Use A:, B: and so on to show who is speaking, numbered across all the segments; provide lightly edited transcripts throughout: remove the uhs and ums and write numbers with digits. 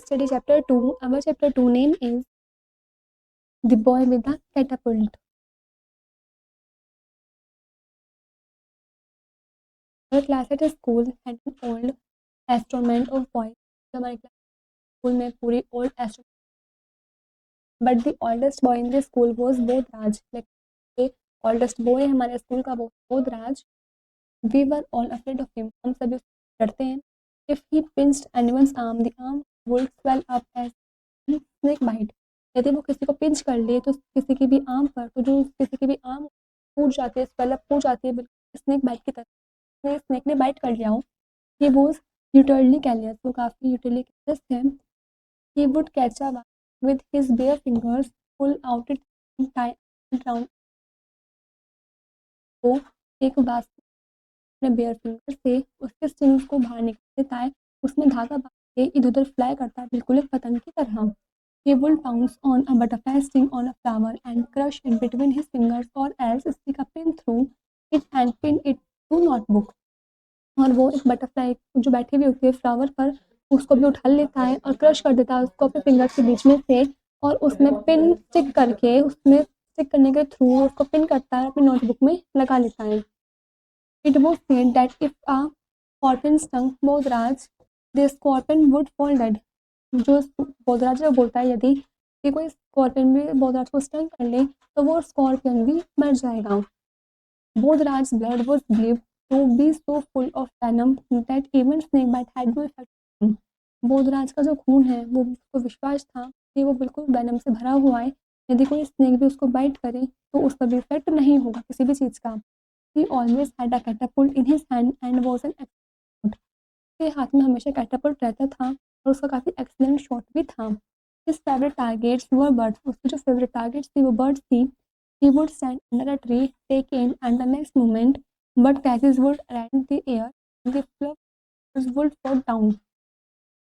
A: study chapter 2. Our chapter 2 name is The Boy with the Catapult. Our class at a school had an old astronaut of boys. तो हमारी class school में पूरी old astronaut, but the oldest boy in the school was Bodhraj. Like oldest boy हमारे school का वो Bodhraj. We were all afraid of him. हम सभी उससे डरते हैं. If he pinched anyone's arm, the arm would swell up as snake bite. यदि वो किसी को पिंच कर ले तो किसी की भी आर्म पर, तो जो किसी की भी आर्म फूट जाती है, स्वेल अप हो जाती है, बिल्कुल स्नेक बाइट की तरह. स्नेक ने बाइट कर लिया हो. ही वॉज यूटरली कैलियस, वो काफ़ी यूटरली कैलियस थे. He would catch a with his bare fingers, pull out it tie round. वो एक बास्केट अपने बेयर फिंगर से उसके स्ट्रिंग्स को बाहर निकालते था, उसमें धागा बांध के इधर उधर फ्लाई करता, बिल्कुल एक पतंग की तरह. He would pounce on a butterfly sting on a flower and crush it between his fingers, or else stick a pin through it and pin it to notebook. और वो एक बटरफ्लाई जो बैठी हुई होती है फ्लावर पर, उसको भी उठा लेता है और क्रश कर देता है उसको अपने फिंगर्स के बीच में से, और उसमें पिन स्टिक करके, उसमें स्टिक करने के थ्रू उसको पिन करता है, अपनी नोटबुक में लगा लेता है. It was said that if a scorpion stung Bodhraj, the scorpion would fall dead. जो बोधराज बोलता है यदि कि कोई स्कॉर्पियन भी बोधराज को स्टंग कर ले तो वो स्कॉर्पियन भी मर जाएगा. Bodhraj blood was believed to be so full of venom that even snake bite had no effect. Bodhraj का जो खून है वो उसको विश्वास था कि वो बिल्कुल वेनम से भरा हुआ है, यदि कोई स्नेक भी उसको बाइट करे तो उसका भी इफेक्ट नहीं होगा किसी भी चीज़ का. ही always had a catapult in his hand and was an expert. उसके हाथ में हमेशा कैटापुल्ट रहता था और उसका काफ़ी एक्सीलेंट शॉट भी था. His favourite targets were birds. उसकी जो फेवरेट टारगेट्स थी वो बर्ड्स थी. He would stand under a tree, take aim, and the next moment bird catches would rend the air, the flowers would fall down.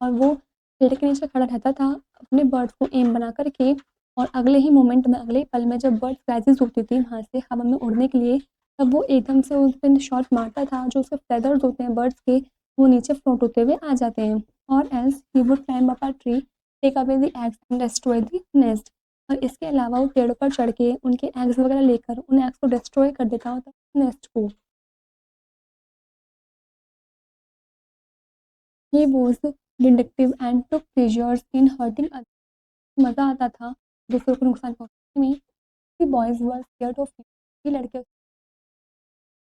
A: और वो पेड़ के नीचे खड़ा रहता था अपने बर्ड्स को एम बना करके, और अगले ही मोमेंट में, अगले ही पल में जब बर्ड्स क्राइसिस होती थी वहाँ से हवा में उड़ने के लिए, तब वो एकदम से उस पर शॉट मारता था. जो उसके फेदर्स होते हैं बर्ड्स के, वो नीचे फ्लोट होते हुए आ जाते हैं. और else he would climb up a tree, take away the eggs and destroy the nest. और इसके अलावा वो पेड़ों पर चढ़ के उनके एग्स वगैरह लेकर उन एग्स को डिस्ट्रॉय कर देता होता नेस्ट को. He was vindictive and took pleasures in hurting others. मज़ा आता था दूसरों को नुकसान पहुंचाने में. The boys were scared of him. ये लड़के,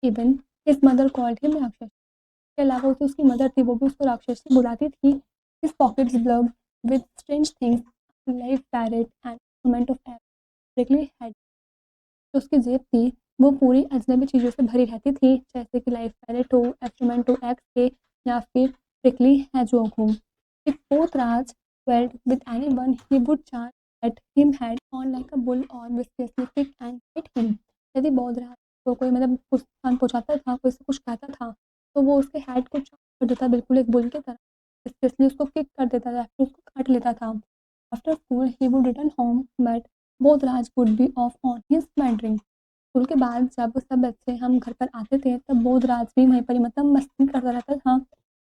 A: even his mother called him राक्षस. इसके अलावा उसे उसकी मदर थी वो भी उसको राक्षसी बुलाती थी. His pockets blubbed with strange things, live parrot and instrument of air, prickly head. जो उसकी जेब थी वो पूरी अजनबी चीज़ों से भरी रहती थी, जैसे कि लाइफ पैरेट हो, इंस्ट्रूमेंट हो एक्स के, या फिर प्रिकली हैजॉग हो. If Pothraj quarrelled with anyone, he would charge at him head on like a bull or viciously kick and hit him. यदि बोधराज को कोई मतलब कुछ नुकसान पहुँचाता था, कोई से कुछ कहता था, तो वो उसके हेड को चार्ज कर देता बिल्कुल एक बुल की तरह, स्पेशली उसको किक कर देता था, फिर उसको काट लेता था. After school he would return home, but Bodhraj would be of on his wandering. School के बाद जब सब बच्चे हम घर पर आते थे तब बोधराज भी वहीं पर ही मतलब मस्ती करता रहता था.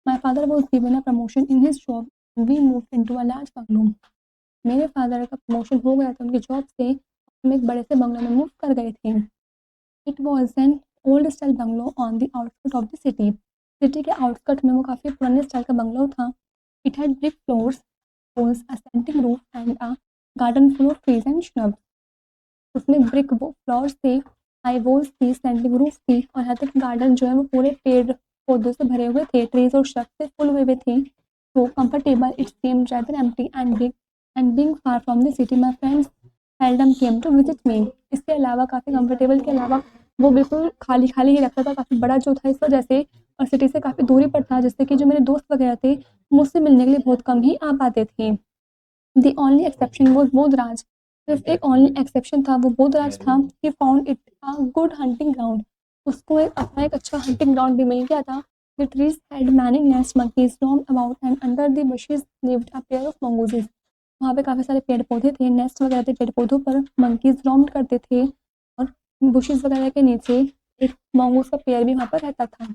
A: My father was given a promotion in his job, we move into a large bungalow. मेरे फादर का प्रमोशन हो गया था उनकी जॉब से, हम एक बड़े से बंगलो में मूव कर गए थे. It was an old style bungalow on the outskirt of the city. City के आउटस्कर्ट में वो काफ़ी पुराने स्टाइल का बंगलो था. It had brick floors, walls, a standing roof and a garden full of trees and shrubs. उसमें brick वो floors थे, हाई वॉल्स थी, स्टैंडिंग रूफ थी, और यहाँ तक गार्डन जो है वो पूरे पेड़ पौधों से भरे हुए थे, ट्रीज और shrubs से फुल हुए हुए थे. So comfortable, it seemed rather empty and big, and being far from the city, my friends seldom came to visit me. इसके अलावा काफ़ी कंफर्टेबल के अलावा वो बिल्कुल खाली खाली ही लगता था, काफ़ी बड़ा जो था इस वजह से, और सिटी से काफ़ी दूरी पर था, जिससे कि जो मेरे दोस्त वगैरह थे मुझसे मिलने के लिए बहुत कम ही आ पाते थे. The only exception was Bodhraj. सिर्फ एक ओनली एक्सेप्शन था, वो बोधराज था. He found it a good hunting ground. उसको अपना एक अच्छा हंटिंग ग्राउंड भी मिल गया था. The trees had many nests, monkeys roamed about, and under the bushes lived a pair of mongooses. वहाँ पे काफ़ी सारे पेड़ पौधे थे, नेस्ट वगैरह थे पेड़ पौधों पर, मंकीज रोम्ड करते थे, और बुशेस वगैरह के नीचे एक मंगूस का पेड़ भी वहाँ पर रहता था.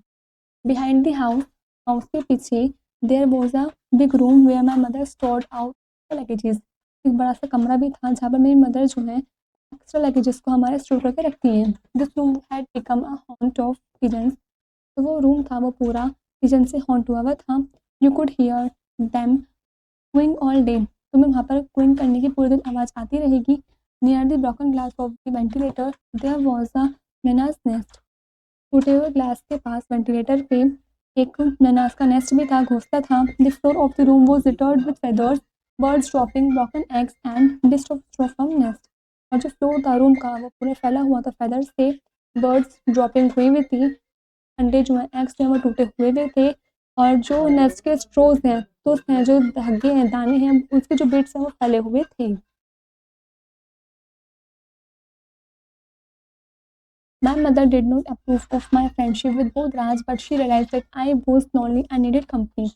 A: बिहाइंड द हाउस, हाउस के पीछे, there was a big room where my mother stored out luggages. एक बड़ा सा कमरा भी था जहाँ पर मेरी मदर जो है एक्स्ट्रा लगेजेस को हमारे स्टोर करके रखती हैं। This room had become a haunt of pigeons. तो वो रूम था वो पूरा पिजन से हॉन्ट हुआ हुआ था। You could hear them Qing all day. तुम्हें वहाँ पर क्विंग करने की पूरे दिन आवाज़ आती रहेगी। Near the broken glass of the ventilator there was a myna's nest. टूटे हुए ग्लास के पास वेंटिलेटर पे एक मैनास का नेस्ट भी था, घोंसला था। The floor of the room was littered with feathers, birds dropping broken eggs and dust of straw from nest. और जो फ्लोर था रूम का वो पूरा फैला हुआ था फेदर्स से, बर्ड्स ड्रॉपिंग हुई हुई थी, अंडे जो हैं एग्स जो हैं वो टूटे हुए हुए थे, और जो नेस्ट के स्ट्रोज हैं तो हैं जो धागे हैं दाने हैं उसके जो बिट्स हैं वो फैले हुए थे। My mother did not approve of my friendship with Bodhraj, but she realized that I was lonely and needed company.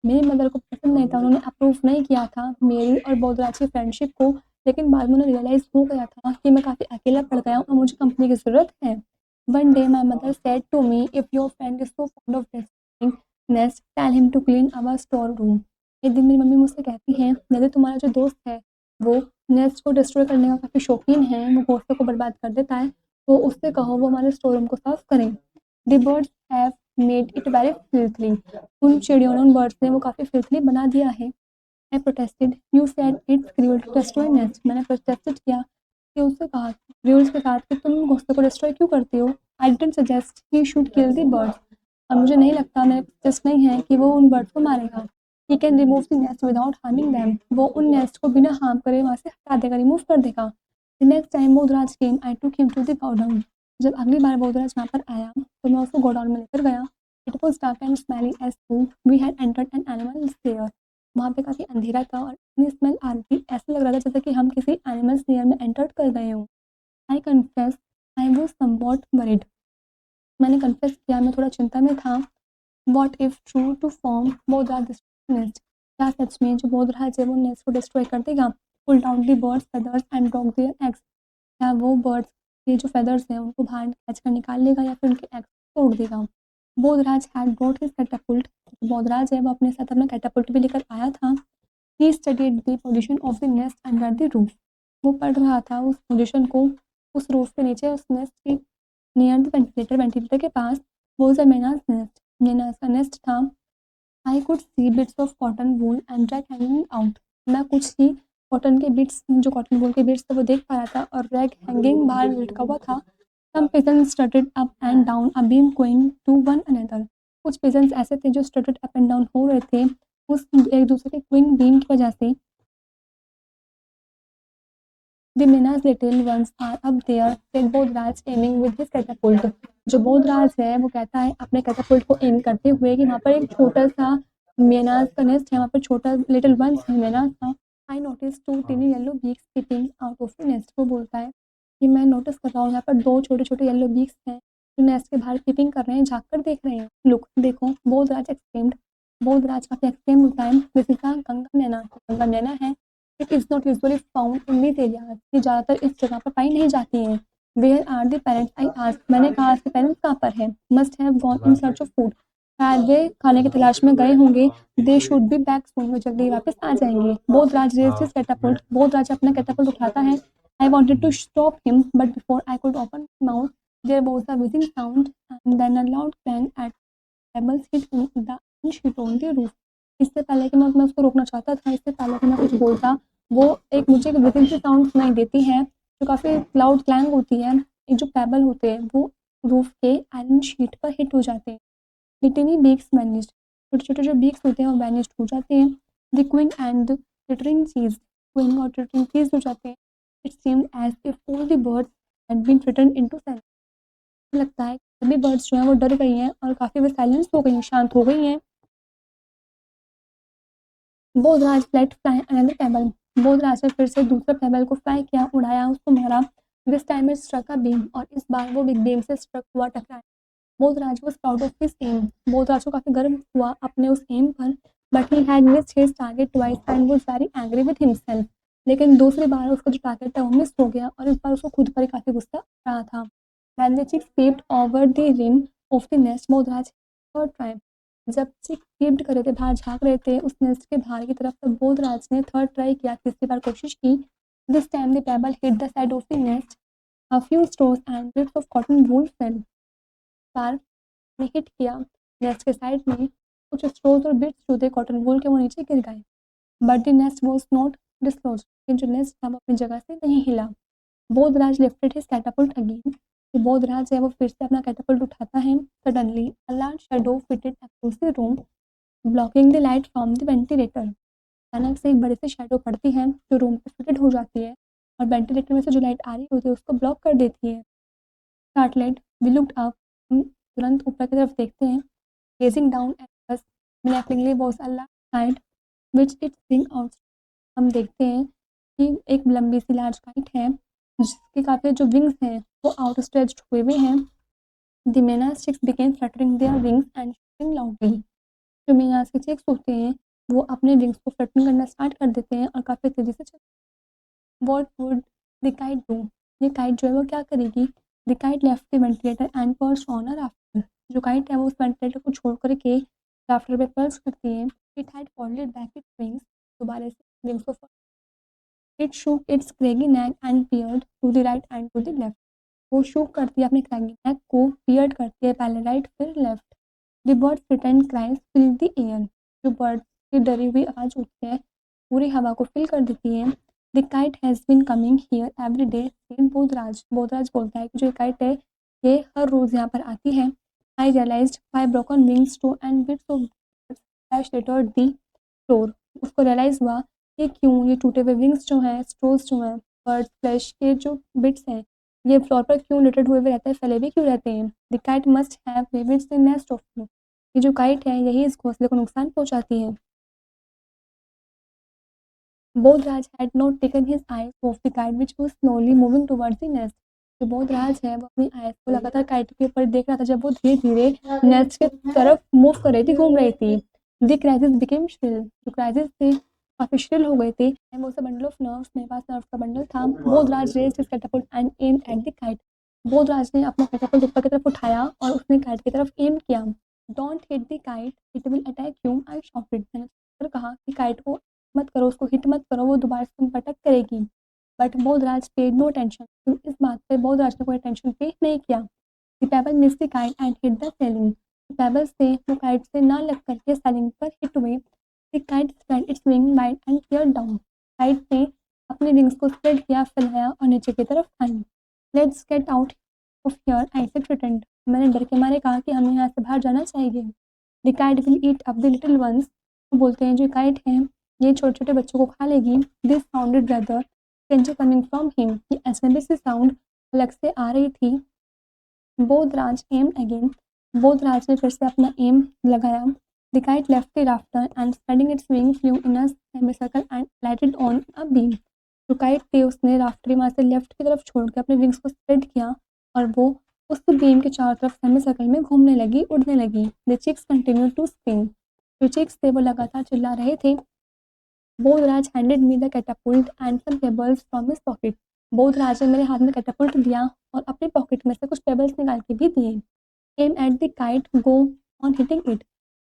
A: मेरी मदर को पसंद नहीं था, उन्होंने अप्रूव नहीं किया था मेरी और बोधराज की फ्रेंडशिप को, लेकिन बाद में उन्हें रियलाइज़ हो गया था कि मैं काफ़ी अकेला पड़ गया हूँ और मुझे कंपनी की ज़रूरत है। One day my mother said to me, if your friend is so fond of destroying nest tell him to clean our store room. एक दिन मेरी मम्मी मुझसे कहती हैं, यदि तुम्हारा जो दोस्त है वो नेस्ट को डिस्ट्रॉय करने का काफ़ी शौकीन है, वो घोंसले को बर्बाद कर देता है, तो उससे कहो वो हमारे स्टोर रूम को साफ करें। The birds have made it very filthy. उन चिड़ियों ने उन बर्ड्स ने वो काफ़ी फिल्थली बना दिया है। I protested, you said it's cruel to destroy nest. मैंने प्रोटेस्टेड किया कि उससे कहा रूल्स के साथ कि तुम घोंसले को डिस्ट्रॉय क्यों करते हो। I didn't suggest he should kill the birds. और मुझे नहीं लगता, मेरा सजेस्ट नहीं है कि वो उन बर्ड्स को मारेगा। He can remove the nest without harming them. वो उन नेस्ट को बिना हार्म करे वहाँ से हटा देगा, रिमूव कर देगा। The next time Bodhraj came I took him to the godown. जब अगली बार बोधराज वहाँ पर आया तो मैं उसको गोडाउन में लेकर गया। It was dark and smelly as we had entered an animal there. वहाँ पे काफ़ी अंधेरा था और इतनी स्मेल आ रही थी, ऐसा लग रहा था जैसे कि हम किसी एनिमल्स नियर में एंटर कर गए हों। I confess I was somewhat worried. मैंने कन्फेस किया मैं थोड़ा चिंता में था। What if true to form Bodhraj nest. क्या सच में जो बोधराज है वो नेस्ट को डिस्ट्रॉय कर देगा। Pull down the birds feathers and drop their eggs. क्या वो बर्ड्स के जो फेदर्स हैं उनको बाहर खींच कर निकाल लेगा या फिर उनके एग्स तोड़ देगा। Bodhraj had brought his catapult. Bodhraj है वो अपने साथ अपना कैटापुल्ट भी लेकर आया था। He studied the position of the nest under the roof. वो पढ़ रहा था उस पोजीशन को उस रूफ के नीचे, उस नेस्ट के नियर द वेंटिलेटर। वेंटिलेटर के पास वॉज अ मेनास नेस्ट। मेनास का नेस्ट था। I could see bits of cotton wool and rag hanging out. मैं कुछ ही कॉटन के बिट्स, जो कॉटन वूल के बिट्स थे वो देख पा रहा था, और रैग हैंगिंग बाहर लटका हुआ था। Some pigeons strutted up and down a beam going to one another. कुछ पिजन्स ऐसे थे जो स्टटेड अप एंड डाउन हो रहे थे उस एक दूसरे के क्विंग बीम की वजह से। The Minas little ones are up there, said Bodhraj aiming with his catapult। जो बोधराज है वो कहता है अपने कैटापुल्ट को एम करते हुए कि वहाँ पर एक छोटा सा मेनास का नेस्ट है, वहाँ पर छोटा लिटिल वंस है मेनास का। I notice two tiny yellow beaks peeping out of the nest. वो बोलता है कि मैं नोटिस कर रहा हूँ यहाँ पर दो छोटे छोटे येलो बीक्स हैं जो नेस्ट के बाहर पीपिंग कर रहे हैं, झाँक कर देख रहे हैं। लुक देखो, बोधराज एक्सक्लेम्ड। बोधराज काफ़ी एक्सक्लेम होता है, दिस इज द गंगा मैना। गंगा मैना है। It is not usually found in this area. ये ज़्यादातर इस जगह पर पाई नहीं जाती हैं। Where are the parents, I asked. मैंने कहा इसके पेरेंट्स कहाँ पर हैं। Must have gone in search of food. शायद वे खाने की तलाश में गए होंगे। They should be back soon. वो जल्दी वापस आ जाएंगे। Bodhraj raised his catapult. Bodhraj अपना कैटापुल्ट उठाता है। I wanted to stop him but before I could open mouth there was a whizzing sound and then a loud clang at pebbles hit the sheet on the roof. इससे पहले कि मैं उसको रोकना चाहता था, इससे पहले कि मैं कुछ बोलता, वो एक मुझे एक विजिल सी साउंड सुनाई देती है जो काफ़ी लाउड क्लैंग होती है। एक जो पेबल होते हैं वो रूफ के आयरन शीट पर हिट हो जाते हैं। लिटिनी बीक्स वैनिश्ड। छोटे छोटे जो बीक्स होते हैं वो वैनिश्ड हो जाते हैं। The cooing and the twittering cease. Cooing और ट्विटरिंग चीज हो जाते हैं। It seemed as if all the birds had been threatened into silence. लगता है सभी बर्ड्स जो हैं वो डर गई हैं और काफ़ी वे साइलेंस हो गई हैं, शांत हो गई हैं। Bodhraj flat fly another table. Bodhraj ने फिर से दूसरे टेबल को फ्लाई किया, उड़ाया, उसको मारा। This time it struck a beam. और इस बार वो बिग बीम से स्ट्रक हुआ, टकराया। Bodhraj was proud of his aim. Bodhraj को काफ़ी गर्व हुआ अपने उस एम पर। But he had missed his target twice and was very angry with himself. लेकिन दूसरी बार उसका जो टारगेट है वो मिस हो गया और इस बार उसको खुद पर ही काफ़ी गुस्सा आ रहा था। When the chicks peeped over the rim of the nest, Bodhraj third time जब चिक पीप्ड कर रहे थे, बाहर झाँक रहे थे उस नेस्ट के बाहर की तरफ, तब बोधराज ने थर्ड ट्राई किया, तीसरी बार कोशिश की। This time the pebble hit the side of the nest, a few straws and bits of cotton wool fell. बार ने हिट किया नेस्ट के साइड में, कुछ स्ट्रोज और बिट्स जो थे कॉटन वूल के वो नीचे गिर गए। But the nest was not disclose, लेकिन जो नेस्ट था वो अपनी जगह से नहीं हिला। Bodhraj lifted his Catapult again, तो बोधराज है वो फिर से अपना कैटापल्ट उठाता है। Suddenly a large shadow fitted across the room, blocking the light from the ventilator. अचानक से एक बड़ी सी शैडो पड़ती है जो रूम पे फिटेड हो जाती है और वेंटिलेटर में से जो लाइट आ रही होती है उसको ब्लॉक कर देती है। स्टार्टलेड वी लुक्ड अप, हम तुरंत ऊपर की तरफ देखते हैं। Gazing down at us miraculously was a large kite which it swing out. हम देखते हैं कि एक लंबी सी लार्ज काइट है जिसके काफ़ी जो विंग्स हैं वो आउट स्ट्रेच्ड हुए हुए हैं। The myna's chicks became fluttering their wings and shooting loudly. जो मीनास के चिक्स होते हैं वो अपने विंग्स को फ्लटरिंग करना स्टार्ट कर देते हैं और काफ़ी तेज़ी से चल। What would the kite do, ये काइट जो है वो क्या करेगी। The kite left the ventilator and perched on a rafter, जो काइट है वो उस वेंटिलेटर को छोड़ करके राफ्टर पे पर्च करती है। It had folded back its wings, दोबारा से विंग्स को it shook its craggy neck and peered to the right and to the left. वो शूक करती है अपने क्रैगी नेक को, पियर्ड करती है पहले राइट फिर left. The birds return cries fill the air, जो बर्ड्स की डरी हुई आवाज़ उठती है पूरी हवा को फिल कर देती है। The kite has been coming here every day said Bodhraj, Bodhraj बोलता है कि जो काइट है ये हर रोज़ यहाँ पर आती है। I realised by broken wings two and bits of hash littered the floor, उसको रियलाइज़ हुआ कि क्यों ये टूटे हुए विंग्स जो हैं, स्ट्रोज जो हैं, बर्ड फ्लैश के जो बिट्स हैं, ये फ्लोर पर क्यों लिटर्ड हुए हुए रहते हैं, फैले हुए क्यों रहते हैं। The kite must have ravaged the nest of you, ये जो काइट है यही इस घोंसले को नुकसान पहुंचाती है। Bodhraj had not taken his eyes of the kite which was slowly moving towards the nest, जो बोधराज है वो अपनी आइज को लगातार काइट के ऊपर देख रहा था जब वो धीरे-धीरे नेस्ट की तरफ मूव कर रही थी, घूम रही थी। द क्राइसिस बिकेम श्रिल, जो क्राइसिस थे काफ़ी श्रिल हो गए थे। And was a bundle of nerves, मेरे पास नर्व्स का बंडल था। Bodhraj raised his Catapult and aimed at the kite, Bodhraj ने अपना कैटापल्ट ऊपर की तरफ उठाया और उसने काइट की तरफ एम किया। Don't hit the kite, it will attack you, I shotted, मैंने फिर कहा कि काइट को मत करो, उसको हिट मत करो, वो दोबारा से तुम पर अटैक करेगी। But Bodhraj paid no attention, इस बात पे बोधराज ने कोई अटेंशन पे नहीं किया। The payable missed the kite and hit the ceiling, payable से वो काइट से ना लग करके सीलिंग पर हिट हुए। The kite spread its wing wide and teared down, kite ने अपने विंग्स को स्प्रेड किया, फैलाया और नीचे की तरफ आई। Let's get out of here, I said threatened, मैंने डर के मारे कहा कि हमें यहाँ से बाहर जाना चाहिए। The kite will eat up the little ones, वो बोलते हैं जो काइट है ये छोटे-छोटे बच्चों को खा लेगी। This sounded rather stranger coming from him, ये अजनबी सी साउंड अलग से आ रही थी। बोधराज एम अगेन, बोधराज ने फिर से अपना एम लगाया। The kite left the rafter and spreading it's wing flu in a semicircle and lighted on a beam, जो काइट थी उसने राफ्टर वहाँ से लेफ्ट की तरफ छोड़ के अपने विंग्स को स्प्रेड किया और वो उस बीम के चारों तरफ सेमी सर्कल में घूमने लगी, उड़ने लगी। The chicks continue to spin, जो चिक्स थे वो लगातार चिल्ला रहे थे। Bodhraj handed me the catapult and some pebbles from his pocket, Bodhraj ने मेरे हाथ में कैटापुल्ट दिया और अपने पॉकेट में से कुछ पेबल्स निकाल के भी दिए। Aim at the kite, go on hitting it,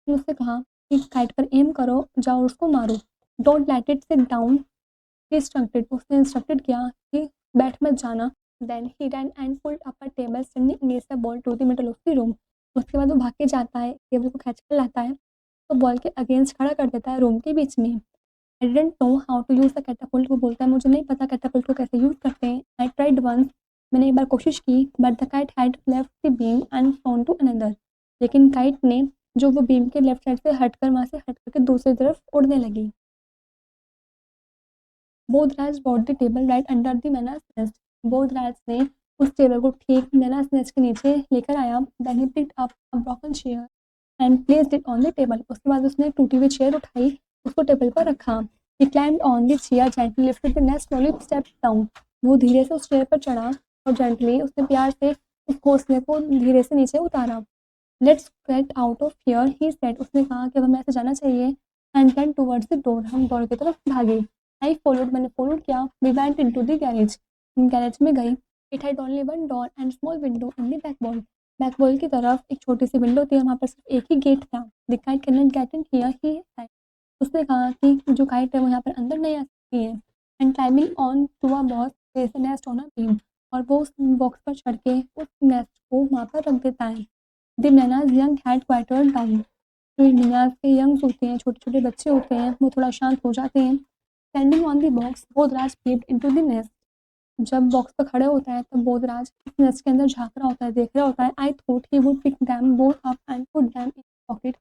A: उससे कहा कि काइट पर एम करो, जाओ उसको मारो। Don't let it sit down, he instructed, उसने इंस्ट्रक्टेड किया कि बैठ मत जाना। Then he ran and pulled up a table standing against the wall to the middle of the room, उसके बाद वो भाग के जाता है, टेबल को खींच कर लाता है तो बॉल के अगेंस्ट खड़ा कर देता है रूम के बीच में। I didn't know how to use the catapult, वो बोलता है मुझे नहीं पता कैटापुल्ट को कैसे यूज़ करते हैं। आई ट्राइड वंस, मैंने एक बार कोशिश की, but the kite had left the beam and flown to another, लेकिन काइट ने जो वो बीम के लेफ्ट साइड से हटकर वहाँ से हट करके दूसरी तरफ उड़ने लगी। Bodhraj bought the table right under the myna's nest, Bodhraj ने उस टेबल को ठीक मैनास नेस्ट के नीचे लेकर आया। Then he picked up a broken chair and placed it on the table, उसके बाद उसने एक टूटी हुई चेयर उठाई, उसको टेबल पर रखा। He climbed on the chair gently lifted the nest slowly stepped down, वो धीरे से उस चेयर पर चढ़ा और जेंटली उसने प्यार से उस घोंसले को धीरे से नीचे उतारा। Let's get out of here, he said, उसने कहा कि अब हमें ऐसे जाना चाहिए। And run towards the door, हम डोर की तरफ भागे। आई फॉलोड, मैंने फॉलोड किया। We went into the garage, हम गैरेज में गई। It had only one door and small window in the back wall, back wall की तरफ एक छोटी सी विंडो थी और वहाँ पर सिर्फ एक ही गेट था। The kite can not get in here he said। उसने कहा कि जो काइट है वो यहाँ पर अंदर नहीं आ सकती है। And climbing on to a box place a nest on a beam. और वो उस बॉक्स पर चढ़ के उस नेस्ट को वहाँ पर रख देता है। The myna's young had quieted down. जो मिनाज के यंग्स होते हैं, छोटे छोटे बच्चे होते हैं, वो थोड़ा शांत हो जाते हैं। Standing on the box Bodhraj peeped into the nest। जब बॉक्स पे खड़े होता है तब बोधराज इस नेस्ट के अंदर झाँक रहा होता है, देख रहा होता है। I thought he would pick them both up and put them in pocket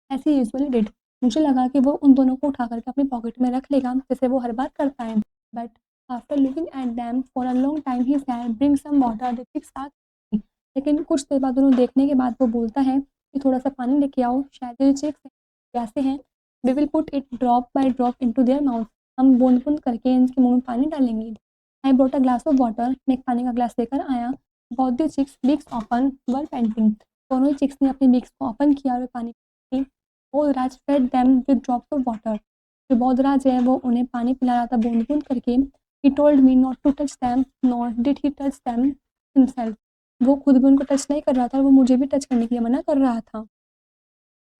A: as he usually did. मुझे लगा कि वो उन दोनों को उठा करके अपनी पॉकेट में रख लेगा जैसे वो हर बार करता है। But after looking at them for a long time he said bring some water the chicks are thirsty। लेकिन कुछ देर बाद उन्हें देखने के बाद वो बोलता है कि थोड़ा सा पानी लेके आओ, शायद ये चिक्स प्यासे हैं। We will put it drop by drop into their mouth. हम बूंद बूंद करके इनके मुंह में पानी डालेंगे। I brought a glass of water. मैं एक पानी का ग्लास लेकर आया। Both the chicks beaks open were panting. दोनों ही चिक्स ने अपने बीक्स को ओपन किया और वे पानी पी। Bodhraj fed them with drops of water. जो बोधराज है वो उन्हें पानी पिला रहा था बूंद बूंद करके। He told me not to touch them not did he touch them himself. वो खुद भी उनको टच नहीं कर रहा था और वो मुझे भी टच करने के लिए मना कर रहा था।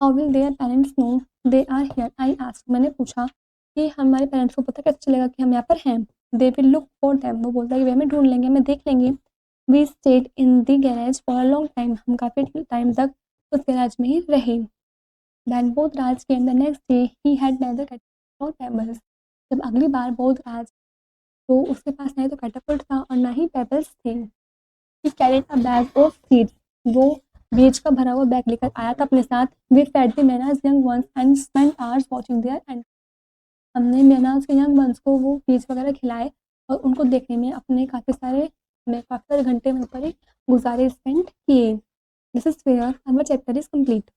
A: How will their parents know they are here I asked. मैंने पूछा कि हमारे पेरेंट्स को पता कैसे चलेगा कि हम यहाँ पर हैं। They will look for them. वो बोलता है कि वे हमें ढूंढ लेंगे, हमें देख लेंगे। We stayed in the garage for a long time. हम काफ़ी टाइम तक उस गैराज में ही रहे। Then Bodhraj came the next day he had neither catapult nor pebbles. जब अगली बार बोधराज तो उसके पास नहीं तो कैटापल्ट था और ना ही पेबल्स थे। ही carried a bag of seeds. वो बीज का भरा हुआ बैग लेकर आया था अपने साथ। We fed the myna's young once and spent hours watching their end. हमने मैनाज के यंग वंस को वो बीज वगैरह खिलाए और उनको देखने में अपने काफ़ी सारे घंटे वहीं पर ही गुजारे, स्पेंड किए। This is where our chapter is complete.